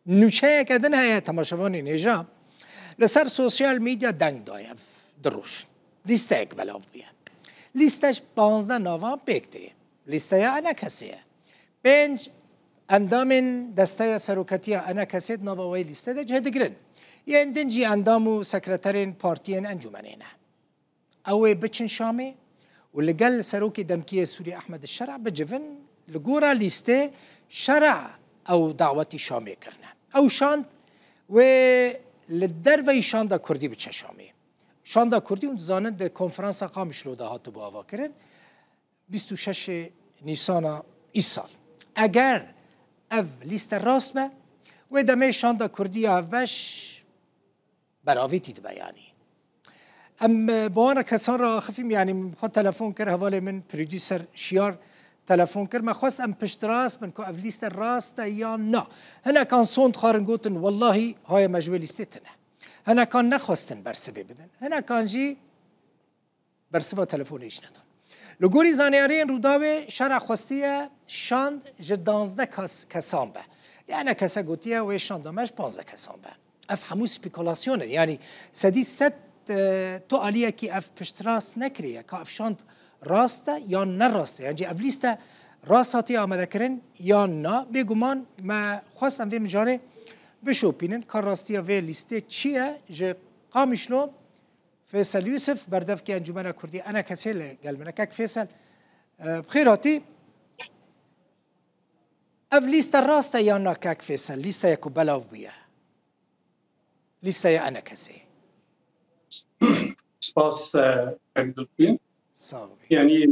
نوچه کدن هیا تماشاوانی نیجا لسر سوشیال میدیا دنگ دایم دروش لیست یک بلاو بیه لیستش 15 نوان بکته لیسته انا کسیه 5 اندامن دسته سروکتی انا کسید نوای لیسته ده جهد گرن یه اندنجی اندامو سکرترین پارتین انجمنینه اوه بچن شامي ولقال سروكي دمكية سوري أحمد الشرع بجفن لقورا ليستي شرع أو دعوتي شامي كرنا أو شاند وللدرفي شاندا كردي بتشا شامي شاندا كردي وزانند كونفرنسا قامش لو دهات بواوا كرن 26 نيسانا إيسال أجر أف ليست الرسمة ودمي شاندا كردي أف باش براويتي دبياني ام باور کسان را خفیم یعنی خود تلفن کرد حواله من پرودیسر شیار تلفن کرد ما خواست ام پشت راست من که اف لیست راست یا نه هنا کان سوند خارن گوتن والله های مجبور لیستتنه هنا کان نخواستن برسبه بدن هنا کان جی برسبه تلفن ایش ندن لگوری زانیارین روداوه شرع خواسته شاند جدانزده کسان به یعنی کسا گوتیه و شاندامش 15 کسان به اف همو سپیکولاسیونه یعنی سدی ست تو علیه که اف پشت راست نکریه که افشاند راسته یا نه راسته یعنی اف لیسته راستی آمده کرن یا نه بگمان ما خواستم وی مجاره بشوپینن که راستی وی لیسته چیه جه قامشلو فیصل یوسف بردف که انجمن کردی انا کسی لگل منه که فیصل بخیراتی اف لیسته راسته یا نه که فیصل لیسته یکو بلاو بیه لیسته انا کسی سپاس اگدلپین یعنی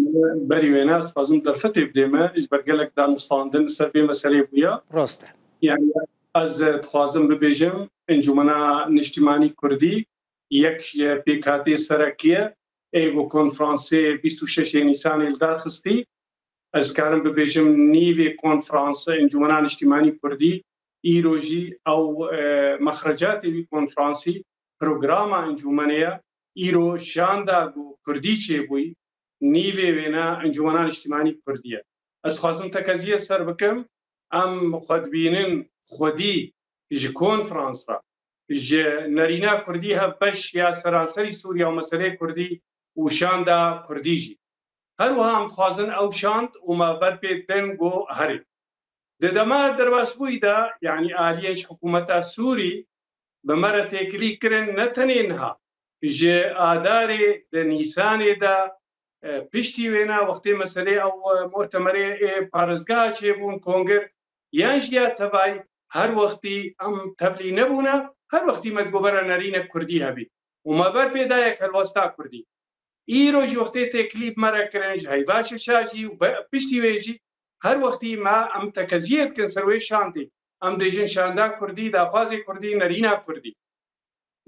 بری وینا سپاسم در فتره بدیمه اج برگلک دان مستاندن سر مسئله بویا راسته یعنی از خوازم ببیجم انجمنا نشتیمانی کردی یک پیکاتی سرکیه ایگو کنفرانسی 26 نیسان الدار خستی از کارم ببیجم نیوی کنفرانس انجمنا نشتیمانی کردی ایروجی او مخرجات وی کنفرانسی پروگرام انجمنیه ایرو شاندا گو کردی چه بوی نیوی وینا انجمنان اجتماعی کردیه از خواستم تکذیه سر بکم ام خود بینن خودی ج کنفرانس را ج نرینا کردی ها بش یا سراسری سوریا و مسئله کردی و شاندا کردی جی هر وها ام خوازن او شاند و ما بد بیتن گو هری ددما درباس بوی دا یعنی آلیش حکومت سوری بمرة تكلي كرن نتنينها جي آداري دا نيساني دا بشتي وينا وقتي مسألة أو مؤتمري بارزگاه چه بون كونگر يانجيا تباي هر وقتي ام تبلي نبونا هر وقتي مدقوبرا نرين كردي هبي وما بر بيدايك الوسطا كردي ايرو جي وقتي تكليب مرة كرنج هاي باش شاجي بشتي ويجي هر وقتي ما ام تكزيت كن سروي شانتي ام دیجن شاندا کردی دافازی کردی نرینا کردی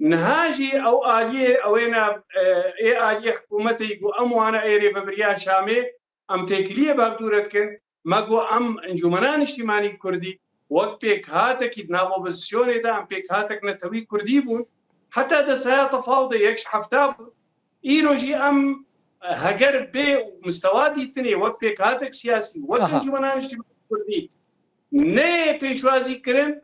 نهاجی او آلیه اوینا ای آلیه حکومتی گو اموانا ایری فبریا شامی ام تکلیه بابدورت کن مگو ام انجمنان اجتماعی کردی وقت پیک هاتکی ناو بسیونی دا ام پیک هاتک نتوی کردی بون حتی دا سایت فاوضه یکش حفتاب ایرو جی ام هگر بی مستوادی تنی وقت پیک هاتک سیاسی وقت انجمنان اجتماعی کردی نه پیشوازی کرن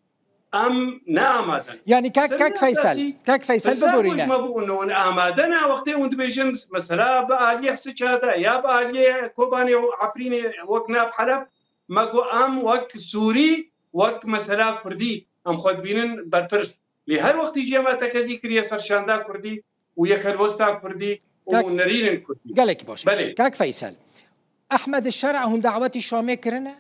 ام نه آمادن یعنی کاک فیصل ببورینه ما بقولون آمادن وقتی اون دبیجن مثلا با آلیه سچادا یا با آلیه کوبانی و عفرینی وقت ناف حلب مگو ام وقت سوری وقت مثلا کردی ام خود بینن برپرس لی هر وقتی جیما تکزی کریه سرشاندا کردی و یک الوستا کردی و نرین کردی قالك باشه کاک فیصل احمد الشرع هم دعوتی شامی کرنه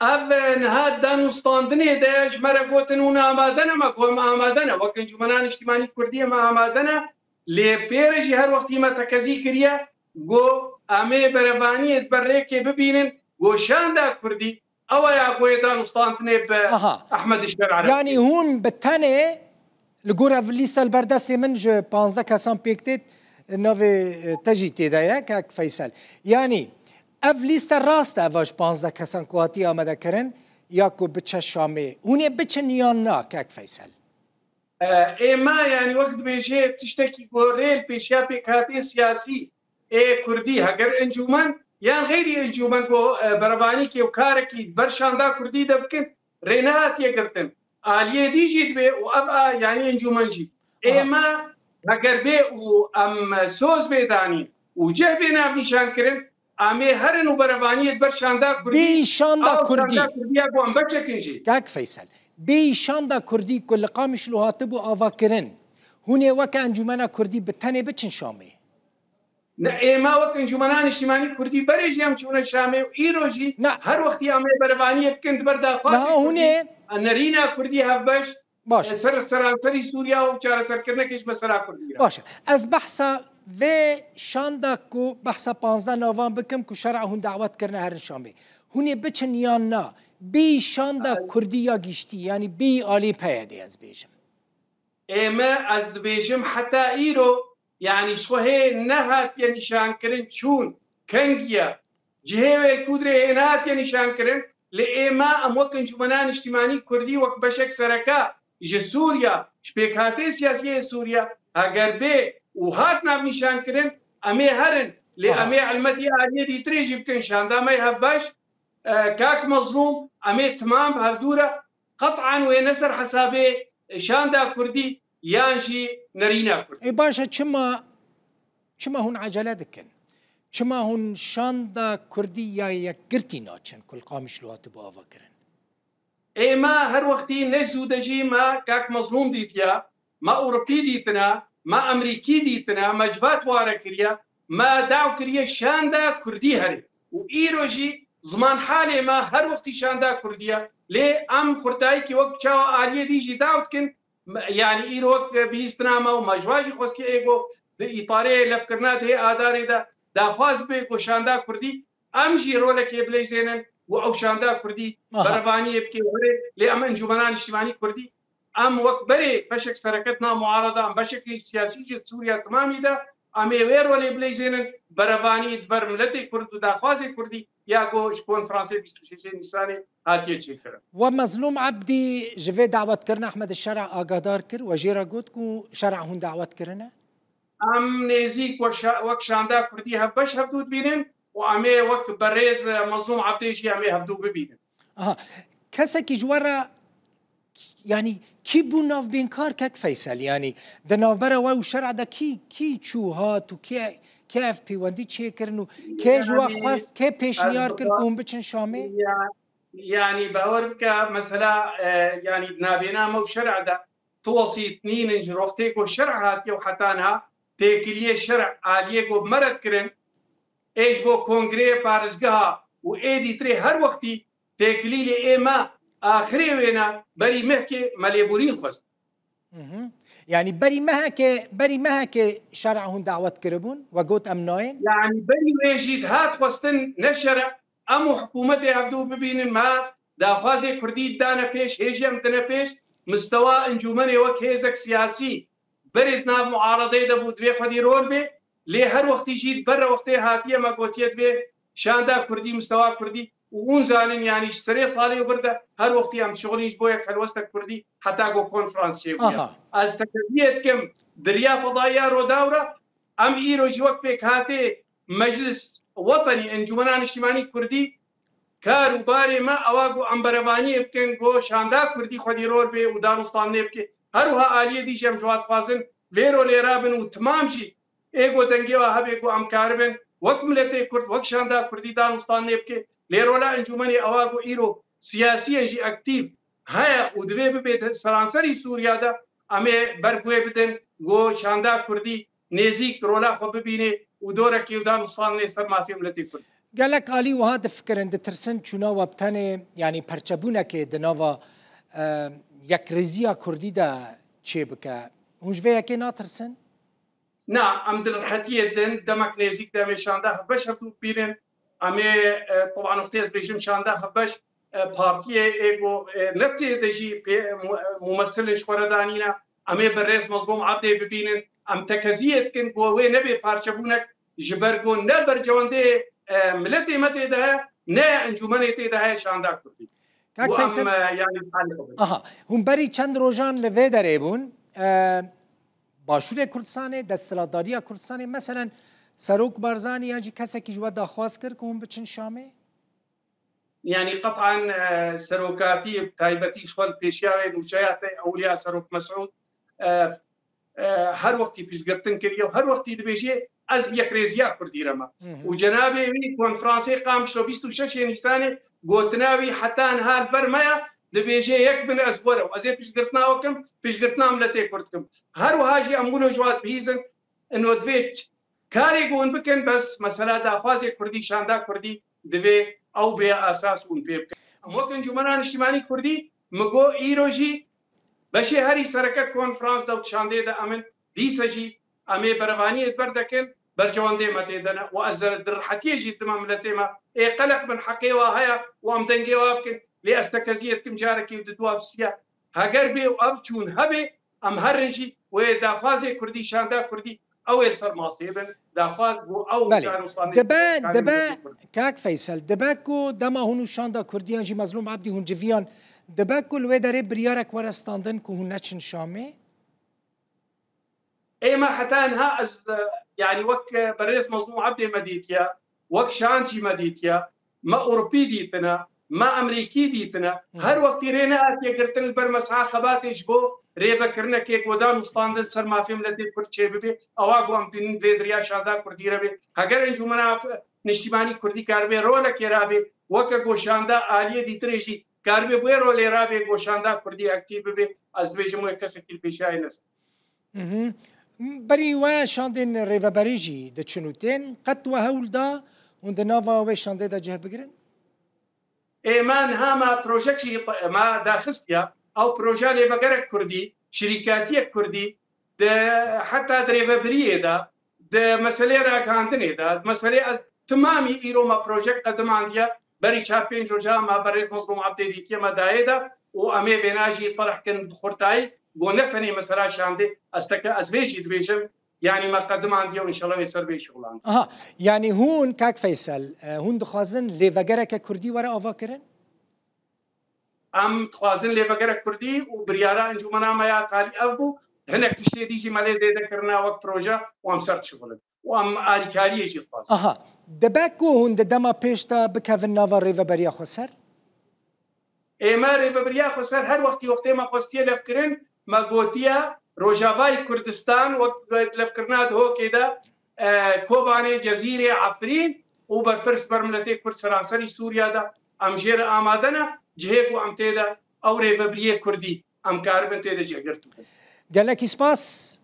أذن هذا نستندني داش مرة قوتن ونامادنا ما قوم آمادنا وكن جمنان اجتماعي كردية ما آمادنا لبيرجي هر وقت ما تكزي كريا جو أمي برفانية بريك ببينن جو شاندا كردي أو يا قويدا نستندني بأحمد الشرع يعني هون بالتاني لقورا في الليسة البردسي من جو 15 كاسان بيكتت نوفي تجي تيدايا كاك فيصل يعني اف لیست راست اواش 15 کسان قواتی آمده کرن یا کو بچه شامی اونی بچن یا نه کاک فیصل ما يعني وقت بيجي تشتكي قوريل بيشيا بيكاتي سياسي كردي هاگر انجومن يعني غير انجومن کو برباني كي وكاركي برشاندا كردي دبكن رێنەهات یەگرتن ئالیێ دیژی دبێ و ئەم یعنی ئەنجومەنجی ئێمە ئەگەر بێ و ئەم سۆز بێدانی و جێ بێ نابنیشانکردن ئامێ هەرن و بەرەوانیت بەر شاندا کوردی شاندا کوردی بۆم بەچەکنجی کاک فەیسەل بێ شاندا کوردی کو لە قامیشلۆ هاتبوو ئاواکردن هونێ وەکە ئەنجومەنە کوردی بتەنێ بچن شامێ ئێمە وەک ئەنجومەنان نیشتیمانی کوردی بەرێژی ئەم چوونە شامێ و ئیرۆژی هەر وەختی ئەمێ بەرەوانیە بکەن بەرداخواست هونێ نەرینا کوردی هەفبەش باش سەرانسەری سووریا و چارەسەرکردنەکەش بەسەرا کوردی باشە ئەس بەحسا vê şanda ku behsa 15 navan bikim ku şer'a hûn dawet kirine herin Şamê hûnê biçin yan na bê şanda Kurdî ya giştî yanî bê alî peye dê ez bêjim ئێمە ئەس دبێژم حتا ئیرۆ یعنی سوهێ نەهاتیە نیشانکردن چوون کەنگیە جهێوێ کودرێ هێناتیە نیشانکردن لە ئێمە ئەم وەک ئەنجومەنان نیشتیمانی کوردی وەک بەشێک سەرەکە ji Sûriya ji pêkhatê siyasiyê Sûriya heger bê û hat nav nîşankirin em ê herin lê em ê elmetî aliyê dîtirê jî bikin şandamey hevbeş kak mezlûm em ê timam hevdûr e qet'an wê ne ser hesabê şanda Kurdî yan jî nerîna Kurdî. Başa çima hûn acele dikin çima hûn şanda Kurdî ya yekgirtî naçin kul qamişlo hatibû ava kirin ئێمە هەر وەختی نەسوودەژی ما کاک مەزلوم دیتیا ما ئەوروپی دیتنا ما ئەمریکی دیتنا مەجبات وارە کردە ما داو کردە شاندا کوردی هەرێ و ئیرۆژی زمان حالێ ما هەر وەختی شاندا کوردیە لێ ئەم خورتایکی وەک چاوە ئالیە دیژی داوتکن یعنی ئیرۆک بیستنامە و مەژواژی خۆسکی ئێگۆ ئیپارەیە لەفکردنات هەیە ئادارێدا داخواست بێ بۆ شاندا کوردی ئەمژی ڕۆلەکێ بلێژێنن و ئەو شاندا کوردی بەرەوانیە بکێ لێ ئەمە ئەنجومەنان نیشتیمانی کوردی ئەم وەک بەرێ بەشێک سەرەکەت نامعارەدا ئەم بەشێکی سیاسیی سووریا تمامیدا ئەمێ وێ ڕۆلێ بلێژێنن بەرەوانیت بەر ملەتی کورد و داخوازی کوردی یا گۆش کۆنفرانسێ 26 نیسانێ هاتیە چێکردن و مەزلوم عەبدی ji vê dawetkirin Ehmed Şer'a agadar kir we jê re got ku şer'a hûn dawet kirine ئەم نێزیک وەک شاندا کوردی هەفبەش هەفتوو بینن و ئەمێ وەک بەڕێز مەزلوم عەبدێژی ئەمێ هەفتوو ببینن کەسێکی ji we re yanî kî bû navbênkar kek Feysel yanî di navbera we û şer'a de kî çû hat û kê ev pêwendî çêkirin û kê ji we xwest kê pêşniyar kir ku hûn biçin Şamê يعني باور بکە مەسەلا يعني نابێنامە و شەرعدا توەسیت نینن ji roxtêk û şerع hatiye û hetanha têkiliyê şerع aliyê ku meret kirin êj bo kongreyê parêzgeha û êdî tirê her wextî têkilî lê ême axirê wêne berî mehkê melêborîn xwest يعني berî mehekê şer'a hûn dawet kiribûn we got em nayên يعني berî wê jî hat xwestin ne şerع em û hikûmetê hevdû bibînin me daxwazê Kurdî dane pêş hêjî em dine pêş mistewa encûmenê wek hêzek siyasî berê nav muaradeyê de bû divê xwedî rol bê lê her wextî jî ber wextê hatiye me gotiye divê şanda Kurdî mistewa Kurdî û hûn zanin yanî serê salê vir de her wextî em şixulî ji bo yek helwestek Kurdî heta got konferans çêbûye ez tekeziyê dikim diriya fedaiya Rodawra em îro ji wek pêk hatê meclis وطنی ئەنجومەنان نیشتیمانی کوردی کار و بارێ me ئەوا گۆ ئەم بەرەوانیە بکەن گۆ شاندا کوردی خودی ڕۆر بێ و دانوستانێ بکێ هەروها ئالیە دیژ ئەم ژوات خوازن لێرۆ لێرابن و تمامژی ئێگۆ دەنگێەوە هەبێ گۆ ئەم کار بن وەک ملەتێ کورد وەک شاندا کوردی دانوستانێ بکێ لێرۆلا ئەنجومەنی ئەوا گۆ ئیرۆ سیاسیەنجی ئەکتیڤ هەیە و دەبێ ببێت سەرانسەری سووریادا ئەمێ بەرگوێ بدەن گۆ شاندا کوردی نێزیک ڕۆلا خۆ ببینێ و دۆرەکی و دانوستان لێ سەر مافی ملەتی کورد gelek alî wiha difikirin ditirsin çûnava bi tenê yanî perçebûnekê di nava yekrêziya Kurdî de çê bike hûn ji vê yekê natirsin Na em dilretiyê din demek nêzik de em ê şanda hevbeş hevdû bînin em ê طبعا têz bêjim şanda hevbeş partiyê êgo netê de jî mumessilên ji xwe re danîne em ê bi rêz Mezlûm Abdê bibînin em tekeziyê dikin ku wê nebe parçebûnek ji ber ku ne bercewendê milletê me tê de heye ne encûmenê tê de heye şanda Kurdî hûn berî çend rojan li vê derê bûn Başûrê Kurdistanê desthilatdariya Kurdistanê meselen Serok Barzanî yan jî kesekî ji we daxwaz kir ku hûn biçin Şamê يعني قطعا سروكاتي تايبتي شغل بيشياوي نوشيات اولياء سروك مسعود هر وقتی پیشگرتن کردی و هر وقتی دبیجی از یک ریزیا کردی رما و جنابی وی کنفرانسی قامش رو 26 نیسان گوتناوی حتی انها برمایا دبیجی یک من از بره و از پیشگرتنا وکم پیشگرتنا ملتی کردکم هر و هاجی امولو جواد بیزن انو دویچ کاری گون بکن بس مثلا دافازی کردی شاندا کردی دوی او به اساس اون پیب ممکن جمعنا اجتماعی کردی مگو ایروجی بشي هري سركت كونفرانس دو تشاندي دا امن دي سجي امي برغانيه بردكن برجوان دي متيدنا وازر درحتي جي تمام لتيما اي قلق من حقي وهيا وامدنجي وابكن لاستكزيه تمجاركي ودوافسيا هاغربي وابچون هبي ام هرنجي ودا فازي كردي شاندا كردي اول سر ماصيبن دا خاص بو او كانوا صاني دبا كاك فيصل دباكو دما هونو شاندا كرديان جي مظلوم عبدي هون جفيان دباكو الويداري بريارك ورستاندن كو هنچن شامي اي ما حتى انها يعني وك بريس مظلوم عبدي مديتيا وك شانتي مديتيا ما اوروبي ديتنا ما امريكي ديتنا هر وقت رينا اتي قرتن البرمسعى خباتش بو ريفا كرنا كي غودان مستاندن سر ما في ملتي كرتشي بي اواغو ام بين فيدريا شادا كردي ربي هاگر انجمنا نشتماني كردي كاربي رولا كيرابي وك گوشاندا عاليه ديتريجي کاربی بویرو لیرابی گوشاندا کردی اکتیو بی از بیجموی کسی کل پیشای نست. بری و شاندین ریوبریجی دچنوتین قط و هول دا وند ناوا و شانده دا جه بگیرن؟ ایمان هما پروژکتی ما داخستیا او پروژه لیوبگر کردی شرکاتی کردی ده حتی در ریوبریه دا ده مسئله راکاندنه دا مسئله تمامی ایرو ما پروژکت قدماندیا بري شابين جوجا ما بريز مظلوم عبدي ديتيا ما دايدا وامي بيناجي طرح كن بخورتاي قلتني مثلا شاندي استكا ازبيجي دبيجم يعني ما قدم عندي وان شاء الله يصير بي شغلان يعني هون كاك فيصل هون دخوازن ليفاجرك كردي ورا افاكرن ام دخوازن ليفاجرك كردي وبريارا انجمنا ما يا تالي ابو هناك تشتي ديجي مالي زي ذكرنا وقت بروجا وام صرت شغل وام اريكاري يجي خواز دباكو هون دما بيشتا بكافن نافا ريفابريا خسر؟ ما ريفابريا خسر هر وقت ما خوستي لفكرن ما قوتيا روجافاي كردستان وقت لفكرنات هو كده كوباني جزيرة عفرين وبربرس برملتي كرد سراسري سوريا دا امجير آمادنا جهيكو امتيدا او ريفابريا كردي ام كاربن تيدا جهگرتو قالك اسباس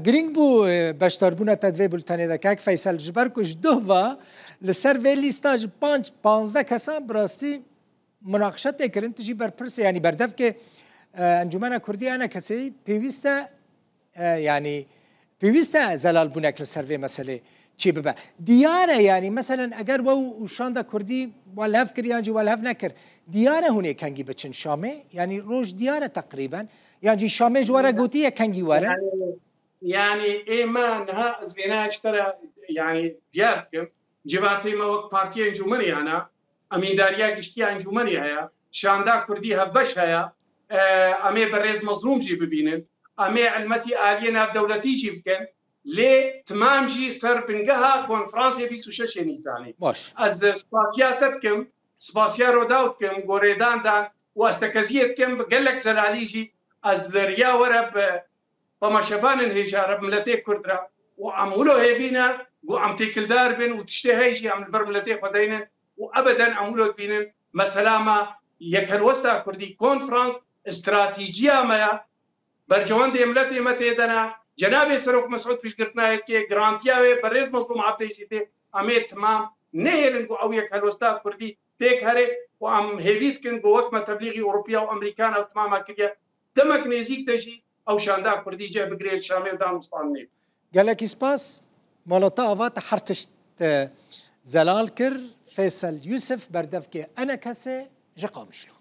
گرینگ بو بشتربونا تدوی بلتانه دا که فیصل جبر کش دوها لسر وی لیستاج 5-15 کسان براستی مناقشت کرن تجی برپرسه یعنی بردف که انجمن کردی انا کسی پیوسته يعني پیوسته زلال بونک لسر وی مسئله چی ببا دیاره یعنی مثلا اگر و شاندا کردی والهف کریانجی والهف نکر دیاره هونه کنگی بچن شامه یعنی روش دیاره تقریبا يعني شامه جوارا قوتيه كانجي ورا يعني ايما نها ازبينا اشترى يعني دياركم جباتي ما وقت بارتي انجومني انا اميداريا قشتي انجومني هيا شاندا كردي هبش هيا امي بريز مظلوم جي ببينن امي علمتي الينا دولتي جي بكن لي تمام جي سر بنقها كونفرانسي 26 نيساني باش از سباسياتتكم سباسيا روداوتكم غوريدان دان واستكزيتكم قالك زلاليجي از دریا ورب فما شفان انهجار ملتي كردرا وعمولو هيفينا وعم تيكل دار بين وتشتي هيجي عم البر ملتي خدينا وابدا عمولو بينن مسلامه يكل وستا كردي كونفرنس استراتيجيه ما برجوان دي ملتي متيدنا جناب سروك مسعود پیشگرتنا كي جرانتيا بريز مظلوم عبدي جيتي امي تمام نهرن او يكل وستا كردي تيك هري وعم هيفيت كن وقت ما تبليغي اوروبيا وامريكان او تماما كده دمك نزيك تجي او شاندا كردي جا بقري الشامي ودان مستاني قال لك اسباس مالطا افات حرتشت زلال كر فيصل يوسف بردفكي انا كسي جا قامشلو